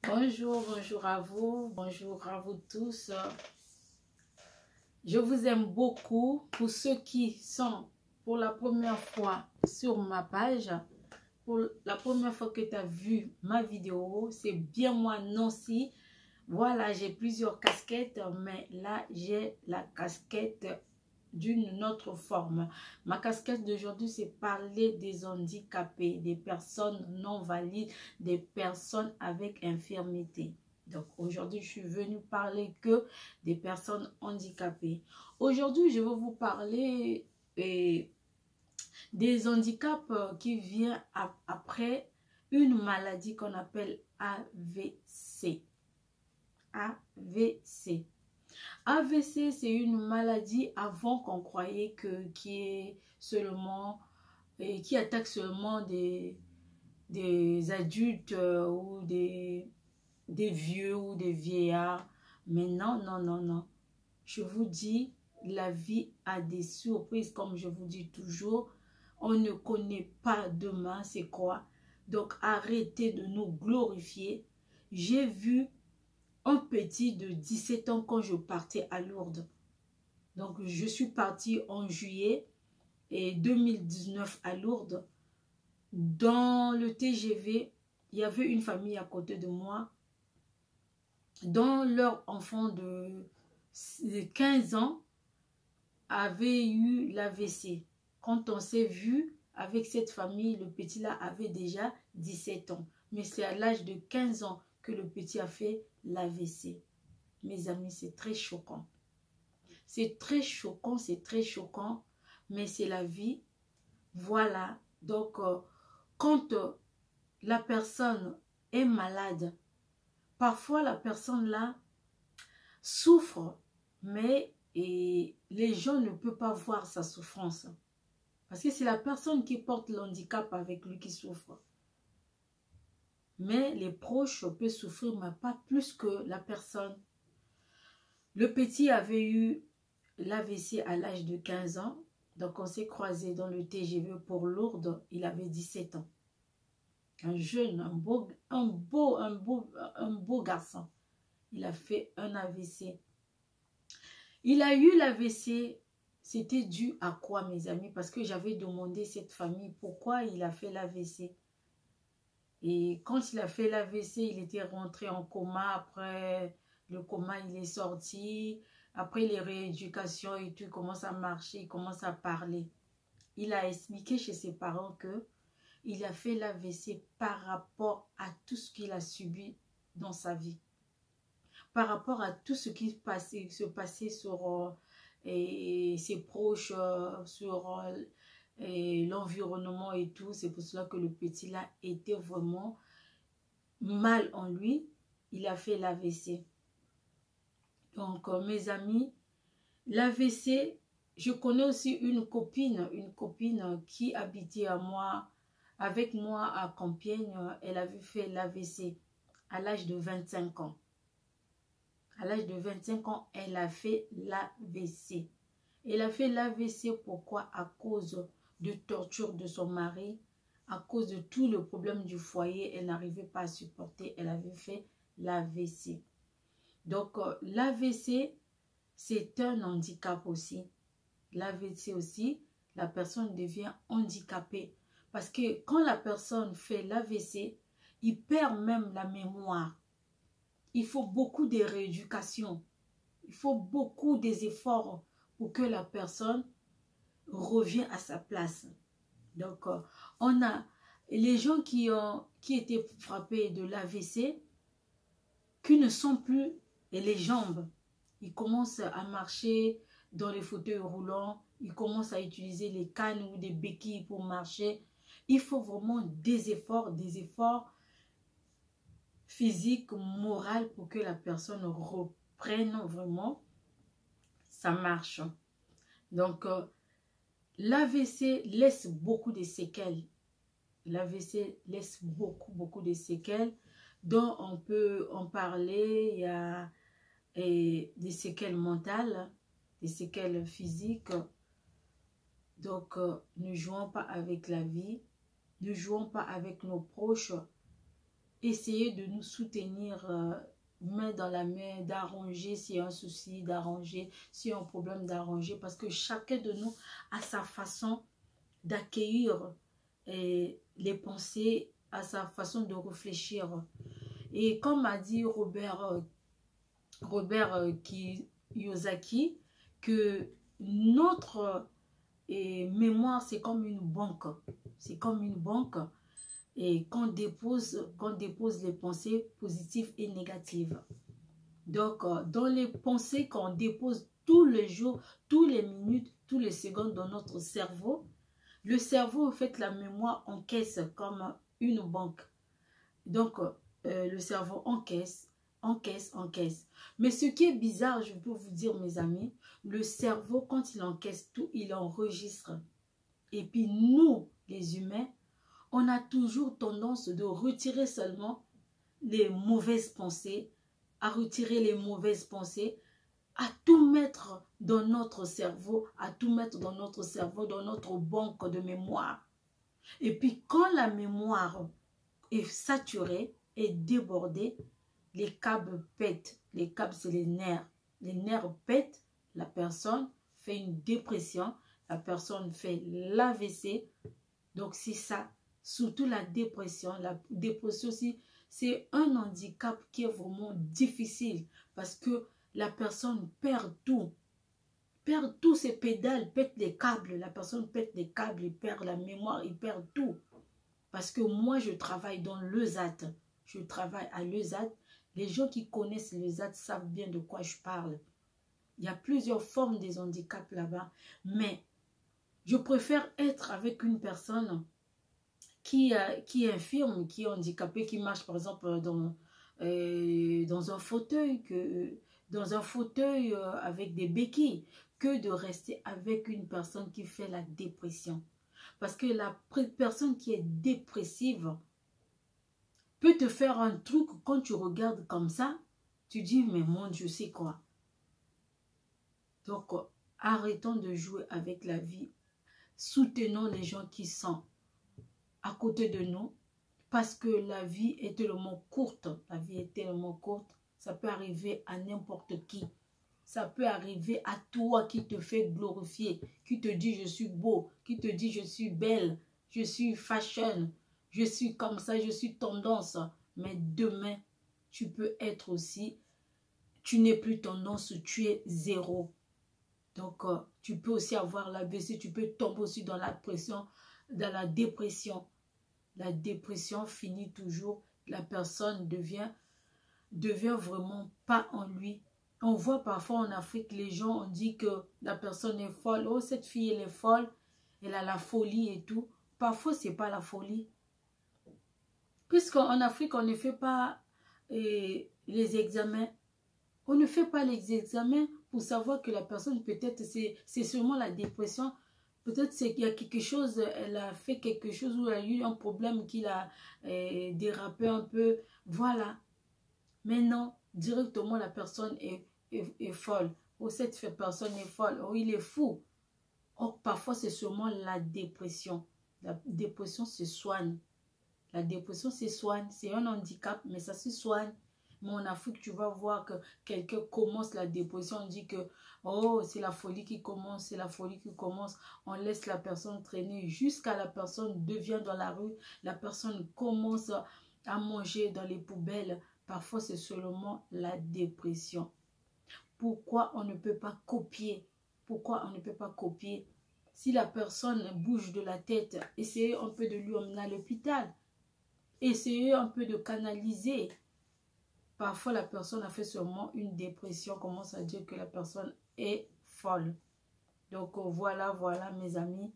Bonjour à vous tous. Je vous aime beaucoup. Pour ceux qui sont pour la première fois sur ma page, pour la première fois que tu as vu ma vidéo, c'est bien moi, Nancy. Voilà, j'ai plusieurs casquettes, mais là, j'ai la casquette d'une autre forme. Ma casquette d'aujourd'hui, c'est parler des handicapés, des personnes non valides, des personnes avec infirmité. Donc aujourd'hui, je suis venue parler que des personnes handicapées. Aujourd'hui, je vais vous parler des handicaps qui viennent après une maladie qu'on appelle AVC. AVC. AVC, c'est une maladie avant qu'on croyait qui attaque seulement des adultes ou des vieux ou des vieillards. Mais non, non, non, non. Je vous dis, la vie a des surprises, comme je vous dis toujours. On ne connaît pas demain, c'est quoi. Donc, arrêtez de nous glorifier. J'ai vu un petit de 17 ans quand je partais à Lourdes. Donc, je suis partie en juillet 2019 à Lourdes. Dans le TGV, il y avait une famille à côté de moi dont leur enfant de 15 ans avait eu l'AVC. Quand on s'est vu avec cette famille, le petit-là avait déjà 17 ans. Mais c'est à l'âge de 15 ans que le petit a fait l'AVC. Mes amis, c'est très choquant. C'est très choquant, mais c'est la vie. Voilà. Donc, quand la personne est malade, parfois la personne là souffre, mais les gens ne peuvent pas voir sa souffrance. Parce que c'est la personne qui porte l'handicap avec lui qui souffre. Mais les proches peuvent souffrir, mais pas plus que la personne. Le petit avait eu l'AVC à l'âge de 15 ans. Donc on s'est croisé dans le TGV pour Lourdes. Il avait 17 ans. Un jeune, un beau garçon. Il a fait un AVC. Il a eu l'AVC. C'était dû à quoi, mes amis? Parce que j'avais demandé cette famille pourquoi il a fait l'AVC. Et quand il a fait l'AVC, il était rentré en coma. Après le coma, il est sorti. Après les rééducations et tout, il commence à marcher, il commence à parler. Il a expliqué chez ses parents que il a fait l'AVC par rapport à tout ce qu'il a subi dans sa vie. Par rapport à tout ce qui se passait sur ses proches, sur l'environnement et tout. C'est pour cela que le petit là était vraiment mal en lui. Il a fait l'AVC. Donc, mes amis, l'AVC, je connais aussi une copine qui habitait avec moi à Compiègne. Elle avait fait l'AVC à l'âge de 25 ans. À l'âge de 25 ans, elle a fait l'AVC. Elle a fait l'AVC pourquoi? À cause de torture de son mari, à cause de tout le problème du foyer, elle n'arrivait pas à supporter, elle avait fait l'AVC. Donc, l'AVC, c'est un handicap aussi. L'AVC aussi, la personne devient handicapée. Parce que quand la personne fait l'AVC, il perd même la mémoire. Il faut beaucoup de rééducation. Il faut beaucoup des efforts pour que la personne revienne à sa place. Donc, on a les gens qui étaient frappés de l'AVC, qui ne sont plus les jambes. Ils commencent à marcher dans les fauteuils roulants. Ils commencent à utiliser les cannes ou des béquilles pour marcher. Il faut vraiment des efforts physiques, moraux pour que la personne reprenne vraiment sa marche. Donc, l'AVC laisse beaucoup de séquelles. L'AVC laisse beaucoup de séquelles dont on peut en parler. Il y a des séquelles mentales, des séquelles physiques. Donc, ne jouons pas avec la vie, ne jouons pas avec nos proches. essayer de nous soutenir main dans la main, d'arranger s'il y a un souci, d'arranger s'il y a un problème, d'arranger, parce que chacun de nous a sa façon d'accueillir les pensées, à sa façon de réfléchir. Et comme m'a dit Robert Kiyosaki, que notre mémoire, c'est comme une banque. C'est comme une banque et qu'on dépose les pensées positives et négatives. Donc, dans les pensées qu'on dépose tous les jours, tous les minutes, tous les secondes dans notre cerveau, le cerveau, en fait, la mémoire encaisse comme une banque. Donc, le cerveau encaisse. Mais ce qui est bizarre, je peux vous dire, mes amis, le cerveau, quand il encaisse tout, il enregistre. Et puis nous, les humains, on a toujours tendance de retirer seulement les mauvaises pensées, à retirer les mauvaises pensées, à tout mettre dans notre cerveau, dans notre banque de mémoire. Et puis quand la mémoire est saturée, est débordée, les câbles pètent. Les câbles, c'est les nerfs. Les nerfs pètent, la personne fait une dépression, la personne fait l'AVC. Donc c'est ça, surtout la dépression. La dépression aussi, c'est un handicap qui est vraiment difficile parce que la personne perd tout ses pédales, pète les câbles. La personne pète les câbles, il perd la mémoire, il perd tout. Parce que moi, je travaille dans l'ESAT. Je travaille à l'ESAT. Les gens qui connaissent l'ESAT savent bien de quoi je parle. Il y a plusieurs formes des handicaps là-bas. Mais je préfère être avec une personne qui est infirme, qui est handicapée, qui marche par exemple dans un fauteuil, avec des béquilles, que de rester avec une personne qui fait la dépression. Parce que la personne qui est dépressive peut te faire un truc, quand tu regardes comme ça, tu dis, mais mon Dieu, c'est quoi? Donc, arrêtons de jouer avec la vie. Soutenons les gens qui sont à côté de nous, parce que la vie est tellement courte. La vie est tellement courte, ça peut arriver à n'importe qui. Ça peut arriver à toi qui te fait glorifier, qui te dit je suis beau, qui te dit je suis belle, je suis fashion, je suis comme ça, je suis tendance. Mais demain, tu peux être aussi, tu n'es plus tendance, tu es zéro. Donc, tu peux aussi avoir l'AVC, tu peux tomber aussi dans la dépression. La dépression finit toujours, la personne devient vraiment pas en lui. On voit parfois en Afrique, les gens ont dit que la personne est folle. Oh, cette fille, elle est folle. Elle a la folie et tout. Parfois, c'est pas la folie. Puisqu'en Afrique, on ne fait pas les examens. On ne fait pas les examens pour savoir que la personne, peut-être, c'est seulement la dépression. Peut-être qu'il y a quelque chose, elle a fait quelque chose ou elle a eu un problème qui l'a dérapé un peu. Voilà. Mais non, directement, la personne est folle. Oh, cette personne est folle. Oh, il est fou. Or, parfois, c'est seulement la dépression. La dépression se soigne. La dépression se soigne. C'est un handicap, mais ça se soigne. Mais en Afrique, tu vas voir que quelqu'un commence la dépression. On dit que, oh, c'est la folie qui commence, c'est la folie qui commence. On laisse la personne traîner jusqu'à la personne devient dans la rue. La personne commence à manger dans les poubelles. Parfois, c'est seulement la dépression. Pourquoi on ne peut pas copier? Pourquoi on ne peut pas copier? Si la personne bouge de la tête, essayez un peu de lui emmener à l'hôpital. Essayez un peu de canaliser. Parfois, la personne a fait seulement une dépression. On commence à dire que la personne est folle. Donc, voilà, mes amis.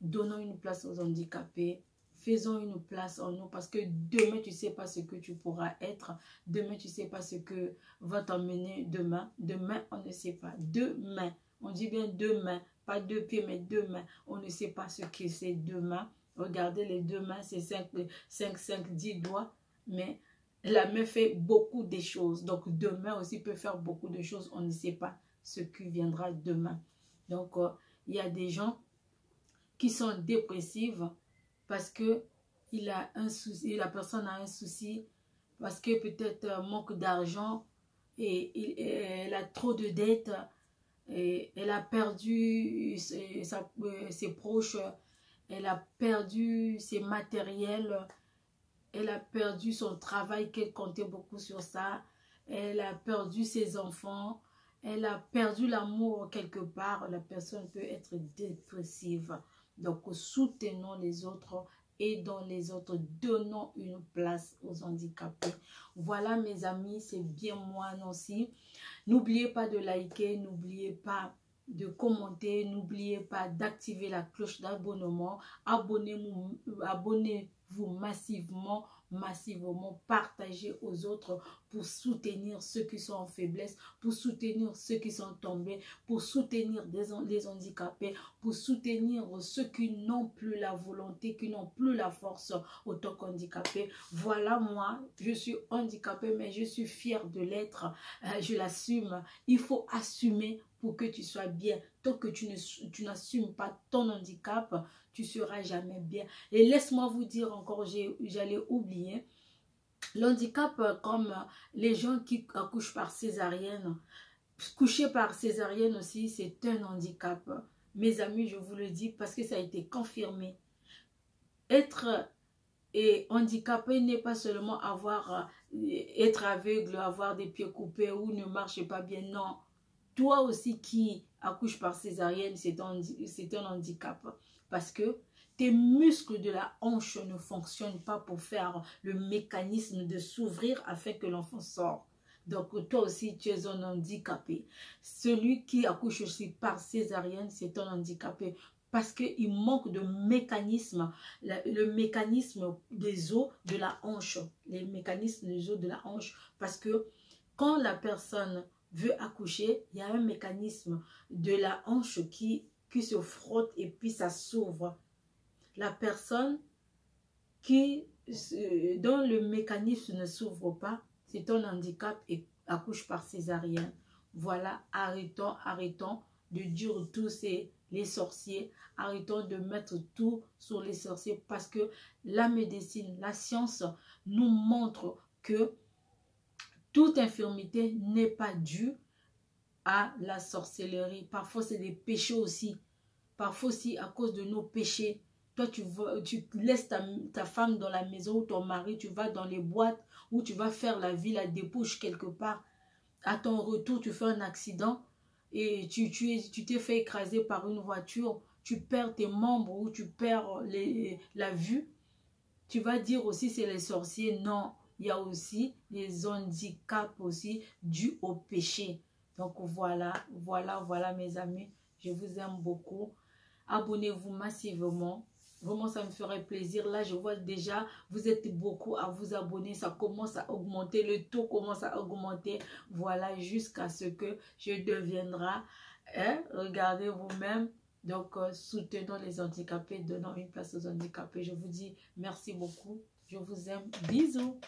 Donnons une place aux handicapés. Faisons une place en nous parce que demain, tu ne sais pas ce que tu pourras être. Demain, tu ne sais pas ce que va t'emmener demain. Demain, on ne sait pas. Demain, on dit bien demain. Pas deux pieds, mais demain. On ne sait pas ce que c'est demain. Regardez les deux mains, c'est 10 doigts. Mais la main fait beaucoup de choses. Donc, demain aussi peut faire beaucoup de choses. On ne sait pas ce qui viendra demain. Donc, il y a des gens qui sont dépressives parce que la personne a un souci parce que peut-être manque d'argent et elle a trop de dettes et elle a perdu ses proches, elle a perdu ses matériels, elle a perdu son travail qu'elle comptait beaucoup sur ça, elle a perdu ses enfants, elle a perdu l'amour quelque part. La personne peut être dépressive. Donc soutenons les autres, aidons les autres, donnons une place aux handicapés. Voilà mes amis, c'est bien moi aussi. N'oubliez pas de liker, n'oubliez pas de commenter, n'oubliez pas d'activer la cloche d'abonnement. Abonnez-vous massivement, partagez aux autres pour soutenir ceux qui sont en faiblesse, pour soutenir ceux qui sont tombés, pour soutenir les handicapés, pour soutenir ceux qui n'ont plus la volonté, qui n'ont plus la force autant qu'handicapés. Voilà, moi, je suis handicapée, mais je suis fière de l'être, je l'assume. Il faut assumer pour que tu sois bien. Tant que tu n'assumes pas ton handicap, tu ne seras jamais bien. Et laisse-moi vous dire encore, j'allais oublier, l'handicap comme les gens qui accouchent par césarienne, coucher par césarienne aussi, c'est un handicap. Mes amis, je vous le dis parce que ça a été confirmé. Être handicapé n'est pas seulement être aveugle, avoir des pieds coupés ou ne marcher pas bien, non. Toi aussi qui accouches par césarienne, c'est un handicap. Parce que tes muscles de la hanche ne fonctionnent pas pour faire le mécanisme de s'ouvrir afin que l'enfant sorte. Donc toi aussi tu es un handicapé. Celui qui accouche aussi par césarienne, c'est un handicapé. Parce qu'il manque de mécanisme, le mécanisme des os de la hanche. Les mécanismes des os de la hanche. Parce que quand la personne veut accoucher, il y a un mécanisme de la hanche qui se frotte et puis ça s'ouvre. La personne dont le mécanisme ne s'ouvre pas, c'est un handicap et accouche par césarienne. Voilà, arrêtons de dire tous les sorciers, arrêtons de mettre tout sur les sorciers parce que la médecine, la science nous montre que toute infirmité n'est pas due à la sorcellerie. Parfois, c'est des péchés aussi. Parfois aussi, à cause de nos péchés. Toi, tu laisses ta femme dans la maison ou ton mari, tu vas dans les boîtes ou tu vas faire la vie, la débauche quelque part. À ton retour, tu fais un accident et tu t'es fait écraser par une voiture. Tu perds tes membres ou tu perds la vue. Tu vas dire aussi c'est les sorciers. Non, il y a aussi les handicaps aussi dus au péché. Donc voilà mes amis. Je vous aime beaucoup. Abonnez-vous massivement. Vraiment, ça me ferait plaisir. Là, je vois déjà, vous êtes beaucoup à vous abonner. Ça commence à augmenter. Le taux commence à augmenter. Voilà, jusqu'à ce que je deviendrai. Regardez vous-même. Donc, soutenons les handicapés, donnons une place aux handicapés. Je vous dis merci beaucoup. Je vous aime. Bisous.